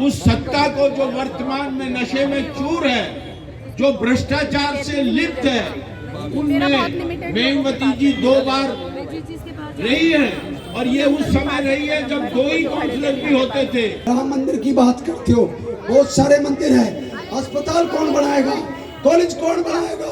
उस सत्ता को जो वर्तमान में नशे में चूर है, जो भ्रष्टाचार से लिप्त है, उनमें मेमवती जी 2 बार रही है और ये उस समय रही है जब 2 ही काउंसलर भी होते थे। राम मंदिर की बात करते हो, बहुत सारे मंदिर हैं, अस्पताल कौन बनाएगा, कॉलेज कौन बनाएगा,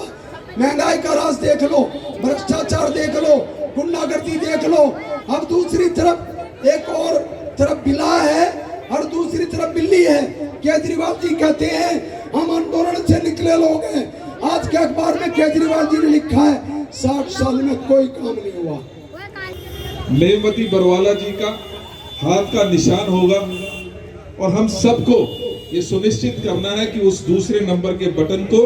महंगाई का राज देख लो, भ्रष्टाचार देख लो, गुंडागर्दी देख लो। अब दूसरी तरफ एक और तरफ बिला है और दूसरी तरफ बिल्ली है। केजरीवाल जी कहते हैं हम आंदोलन से निकले लोग हैं। आज के अखबार में केजरीवाल जी ने लिखा है 60 साल में कोई काम नहीं हुआ। मेमवती बरवाला जी का हाथ का निशान होगा और हम सबको ये सुनिश्चित करना है कि उस दूसरे नंबर के बटन को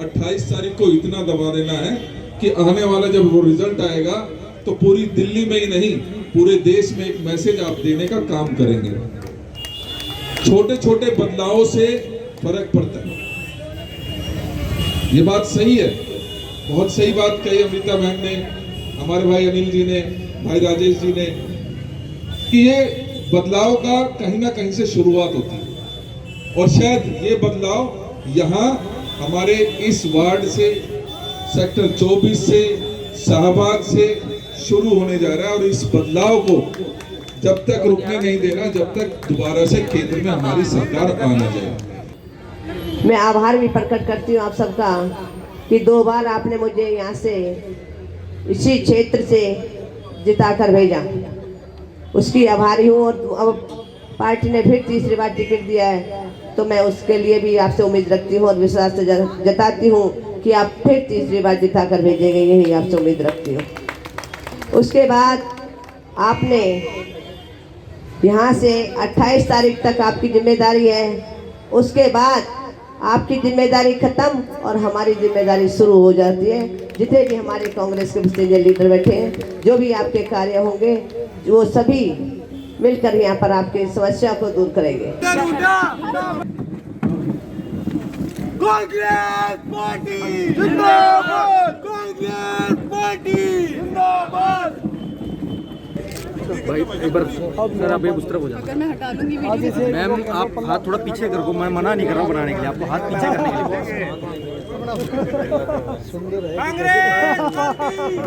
28 तारीख को इतना दबा देना है कि आने वाला जब वो रिजल्ट आएगा तो पूरी दिल्ली में ही नहीं, पूरे देश में एक मैसेज आप देने का काम करेंगे। छोटे छोटे बदलावों से फर्क पड़ता है, ये बात सही है। बहुत सही बात कही अमृता बहन ने, हमारे भाई अनिल जी ने, भाई राजेश जी ने, कि ये बदलाव का कहीं ना कहीं से शुरुआत होती है और शायद ये बदलाव यहाँ हमारे इस वार्ड से, सेक्टर 24 से, शाहबाग से शुरू होने जा रहा है और इस बदलाव को जब तक रुकने नहीं देना, जब तक दोबारा से केंद्र में हमारी सरकार आ ना जाए। मैं आभार भी प्रकट करती हूँ आप सबका कि 2 बार आपने मुझे यहाँ से, इसी क्षेत्र से जिताकर भेजा, उसकी आभारी हूँ। और अब पार्टी ने फिर तीसरी बार टिकट दिया है तो मैं उसके लिए भी आपसे उम्मीद रखती हूँ और विश्वास से जताती हूँ कि आप फिर तीसरी बार जिताकर भेजेंगे, यही आपसे उम्मीद रखती हूँ। उसके बाद आपने यहाँ से 28 तारीख तक आपकी जिम्मेदारी है, उसके बाद आपकी जिम्मेदारी खत्म और हमारी जिम्मेदारी शुरू हो जाती है। जितने भी हमारे कांग्रेस के सीनियर लीडर बैठे हैं, जो भी आपके कार्य होंगे, वो सभी मिलकर यहाँ पर आपकी समस्या को दूर करेंगे। कांग्रेस पार्टी जिंदाबाद, कांग्रेस पार्टी जिंदाबाद। भाई एक बार सर आप उस तरफ हो जाओ। मैं हटा दूंगी वीडियो। मैम आप हाथ थोड़ा पीछे कर को, मैं मना नहीं कर रहा हूँ बनाने के लिए, आपको हाथ पीछे करने के लिए। कांग्रेस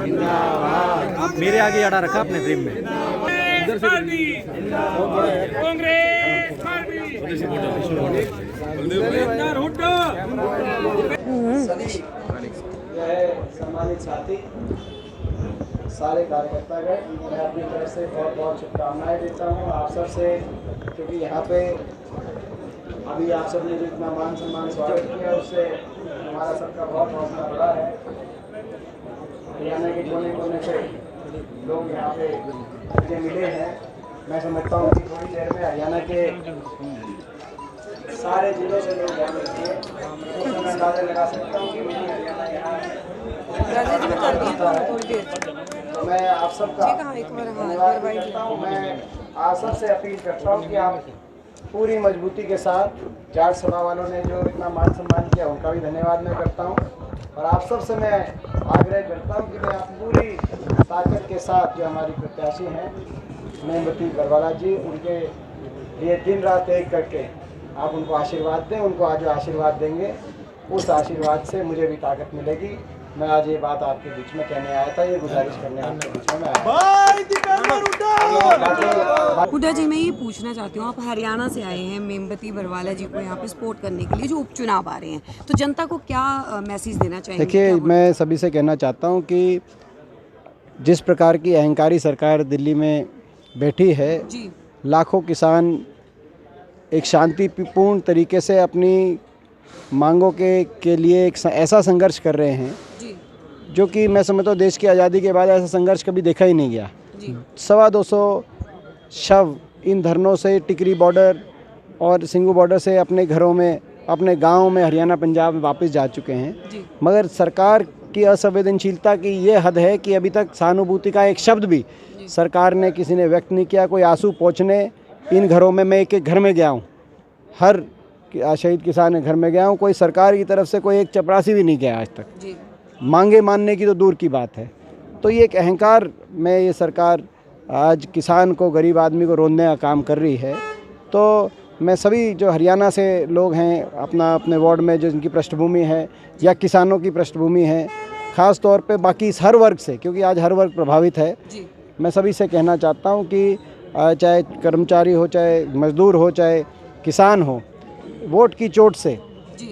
जिंदाबाद। आप मेरे आगे अड़ा रखा अपने फ्रेम में। इधर से कांग्रेस पार्टी सम्मानित साथी, सारे कार्यकर्तागण, मैं अपनी तरफ से बहुत बहुत शुभकामनाएं देता हूं आप सब से, क्योंकि यहाँ पे अभी आप सब ने जो इतना मान सम्मान स्वागत किया उससे हमारा सबका बहुत हौसला बढ़ा है। हरियाणा के कोने कोने से लोग यहाँ पे मुझे मिले हैं। मैं समझता हूँ कि थोड़ी देर में हरियाणा के सारे जिलों से लोग यहाँ मिलेंगे, तो मैं अंदाजा लगा सकता हूँ कि हरियाणा यहाँ तो मैं आप सबका धन्यवाद करता हूँ। मैं आप सबसे अपील करता हूँ कि आप पूरी मजबूती के साथ, जाट सभा वालों ने जो इतना मान सम्मान किया उनका भी धन्यवाद मैं करता हूँ, और आप सबसे मैं आग्रह करता हूँ कि मैं आप पूरी ताकत के साथ जो हमारी प्रत्याशी हैं मेमवती बरवाला जी, उनके लिए दिन रात एक करके आप उनको आशीर्वाद दें। उनको आज जो आशीर्वाद देंगे उस आशीर्वाद से मुझे भी ताकत मिलेगी। मैं आज ये बात आपके बीच में कहने आया था, ये गुजारिश करने आपके बीच में आया। हुड्डा जी, मैं ये पूछना चाहती हूँ, आप हरियाणा से आए हैं मेमवती बरवाला जी को यहाँ पे सपोर्ट करने के लिए जो उपचुनाव आ रहे हैं, तो जनता को क्या मैसेज देना चाहेंगे? देखिए, मैं सभी से कहना चाहता हूँ कि जिस प्रकार की अहंकारी सरकार दिल्ली में बैठी है, लाखों किसान एक शांतिपूर्ण तरीके से अपनी मांगों के लिए एक ऐसा संघर्ष कर रहे हैं जो कि मैं समझता हूँ देश की आज़ादी के बाद ऐसा संघर्ष कभी देखा ही नहीं गया। 250 शव इन धरनों से टिकरी बॉर्डर और सिंगू बॉर्डर से अपने घरों में, अपने गाँव में, हरियाणा पंजाब में वापस जा चुके हैं। मगर सरकार की असंवेदनशीलता की ये हद है कि अभी तक सहानुभूति का एक शब्द भी सरकार ने, किसी ने व्यक्त नहीं किया। कोई आंसू पोंछने इन घरों में, मैं एक एक घर में गया हूँ, हर शहीद किसान के घर में गया हूँ, कोई सरकार की तरफ से कोई एक चपरासी भी नहीं गया आज तक। मांगे मानने की तो दूर की बात है। तो ये एक अहंकार में ये सरकार आज किसान को, गरीब आदमी को रोनने का काम कर रही है। तो मैं सभी जो हरियाणा से लोग हैं अपने वार्ड में जो इनकी पृष्ठभूमि है या किसानों की पृष्ठभूमि है, ख़ास तौर पे बाकी हर वर्ग से, क्योंकि आज हर वर्ग प्रभावित है, मैं सभी से कहना चाहता हूँ कि चाहे कर्मचारी हो, चाहे मजदूर हो, चाहे किसान हो, वोट की चोट से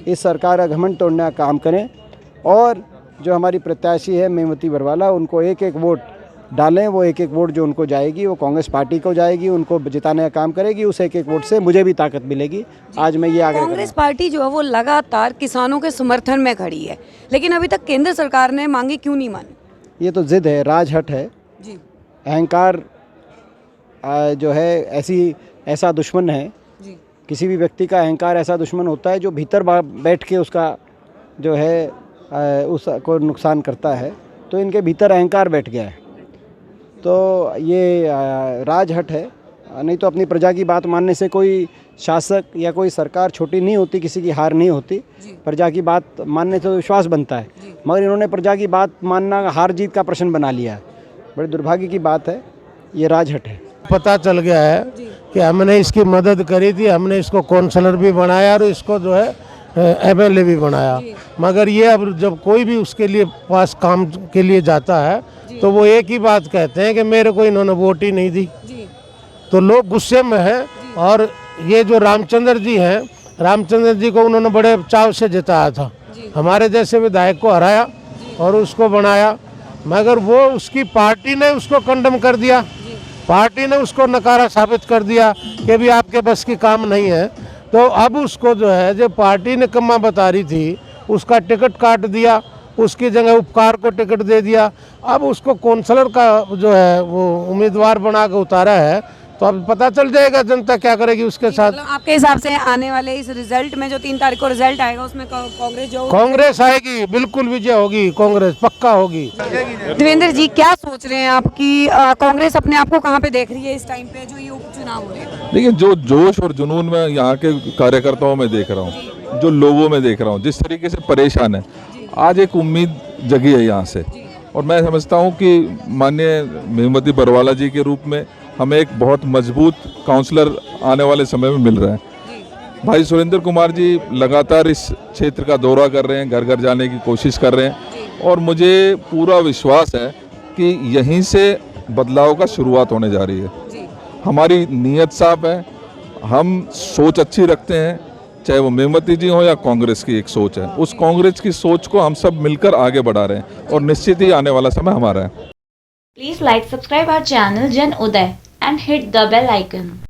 इस सरकार का घमंड तोड़ने का काम करें और जो हमारी प्रत्याशी है मेमवती बरवाला, उनको एक एक वोट डालें। वो एक एक वोट जो उनको जाएगी वो कांग्रेस पार्टी को जाएगी, उनको जिताने का काम करेगी। उस एक एक वोट से मुझे भी ताकत मिलेगी। आज मैं ये आग्रह कांग्रेस पार्टी जो है वो लगातार किसानों के समर्थन में खड़ी है, लेकिन अभी तक केंद्र सरकार ने मांगे क्यों नहीं मानी? ये तो जिद है, राजहट है जी। अहंकार जो है ऐसा दुश्मन है जी। किसी भी व्यक्ति का अहंकार ऐसा दुश्मन होता है जो भीतर बैठ के उसका जो है उसको नुकसान करता है। तो इनके भीतर अहंकार बैठ गया है, तो ये राजहट है। नहीं तो अपनी प्रजा की बात मानने से कोई शासक या कोई सरकार छोटी नहीं होती, किसी की हार नहीं होती। प्रजा की बात मानने से तो विश्वास बनता है, मगर इन्होंने प्रजा की बात मानना हार जीत का प्रश्न बना लिया है। बड़े दुर्भाग्य की बात है, ये राजहट है। पता चल गया है कि हमने इसकी मदद करी थी, हमने इसको काउंसलर भी बनाया और इसको जो है एमएलए भी बनाया, मगर ये अब जब कोई भी उसके लिए पास काम के लिए जाता है तो वो एक ही बात कहते हैं कि मेरे को इन्होंने वोट ही नहीं दी। तो लोग गुस्से में हैं। और ये जो रामचंद्र जी हैं, रामचंद्र जी को उन्होंने बड़े चाव से जिताया था, हमारे जैसे विधायक को हराया और उसको बनाया, मगर वो उसकी पार्टी ने उसको कंडम कर दिया, पार्टी ने उसको नकारा साबित कर दिया कि भी आपके बस की काम नहीं है। तो अब उसको जो है जो पार्टी ने कम्मा बता रही थी उसका टिकट काट दिया, उसकी जगह उपकार को टिकट दे दिया। अब उसको काउंसलर का जो है वो उम्मीदवार बना के उतारा है, तो अब पता चल जाएगा जनता क्या करेगी उसके साथ। मतलब आपके हिसाब से आने वाले इस रिजल्ट में जो 3 तारीख को रिजल्ट आएगा उसमें कांग्रेस आएगी, बिल्कुल विजय होगी, कांग्रेस पक्का होगी। देवेंद्र जी क्या सोच रहे हैं आप कि कांग्रेस अपने आप को कहाँ पे देख रही है इस टाइम पे जो ये उपचुनाव हो रहे हैं? देखिए, जो जोश और जुनून में यहाँ के कार्यकर्ताओं में देख रहा हूँ, जो लोगों में देख रहा हूँ, जिस तरीके से परेशान है, आज एक उम्मीद जगी है यहाँ से। और मैं समझता हूँ कि माननीय मेमवती बरवाला जी के रूप में हमें एक बहुत मजबूत काउंसलर आने वाले समय में मिल रहा है। भाई सुरेंद्र कुमार जी लगातार इस क्षेत्र का दौरा कर रहे हैं, घर घर जाने की कोशिश कर रहे हैं, और मुझे पूरा विश्वास है कि यहीं से बदलाव का शुरुआत होने जा रही है। हमारी नीयत साफ है, हम सोच अच्छी रखते हैं, चाहे वो मेमवती जी हो या कांग्रेस की एक सोच है, उस कांग्रेस की सोच को हम सब मिलकर आगे बढ़ा रहे हैं और निश्चित ही आने वाला समय हमारा है। Please like, subscribe our channel Jan Uday and hit the bell icon.